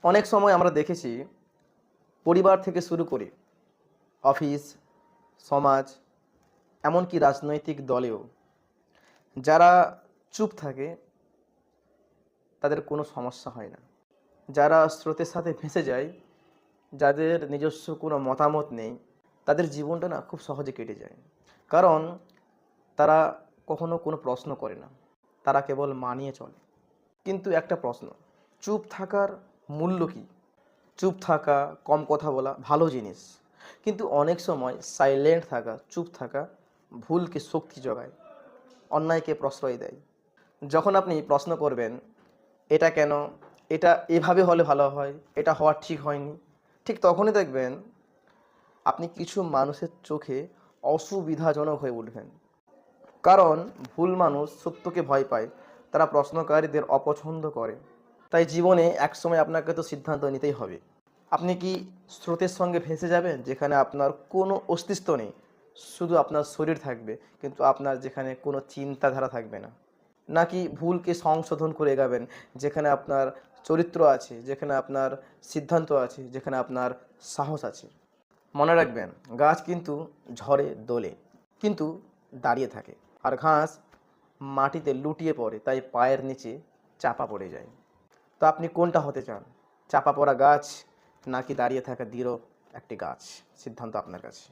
অনেক সময় আমরা দেখেছি পরিবার থেকে শুরু করে অফিস, সমাজ, এমনকি রাজনৈতিক দলেও যারা চুপ থাকে তাদের কোনো সমস্যা হয় না। যারা স্রোতের সাথে ভেসে যায়, যাদের নিজস্ব কোনো মতামত নেই, তাদের জীবনটা না খুব সহজে কেটে যায়। কারণ তারা কখনো কোনো প্রশ্ন করে না, তারা কেবল মানিয়ে চলে। কিন্তু একটা প্রশ্ন, চুপ থাকার মূল্য কী? চুপ থাকা, কম কথা বলা ভালো জিনিস, কিন্তু অনেক সময় সাইলেন্ট থাকা, চুপ থাকা ভুলকে শক্তি যোগায়, অন্যায়কে প্রশ্রয় দেয়। যখন আপনি প্রশ্ন করবেন, এটা কেন, এটা এভাবে হলে ভালো হয়, এটা হওয়া ঠিক হয়নি, ঠিক তখনই দেখবেন আপনি কিছু মানুষের চোখে অসুবিধাজনক হয়ে উঠবেন। কারণ ভুল মানুষ সত্যকে ভয় পায়, তারা প্রশ্নকারীদের অপছন্দ করে। তাই জীবনে একসময় আপনাকে তো সিদ্ধান্ত নিতেই হবে। আপনি কি স্রোতের সঙ্গে ভেসে যাবেন যেখানে আপনার কোনো অস্তিত্ব নেই, শুধু আপনার শরীর থাকবে কিন্তু আপনার যেখানে কোনো চিন্তাধারা থাকবে না? নাকি ভুলকে সংশোধন করে এগাবেন যেখানে আপনার চরিত্র আছে, যেখানে আপনার সিদ্ধান্ত আছে, যেখানে আপনার সাহস আছে? মনে রাখবেন, গাছ কিন্তু ঝড়ে দোলে কিন্তু দাঁড়িয়ে থাকে, আর ঘাস মাটিতে লুটিয়ে পড়ে, তাই পায়ের নিচে চাপা পড়ে যায়। তো আপনি কোনটা হতে চান? চাপা পড়া গাছ নাকি দাঁড়িয়ে থাকা দৃঢ় একটি গাছ? সিদ্ধান্ত আপনার কাছে।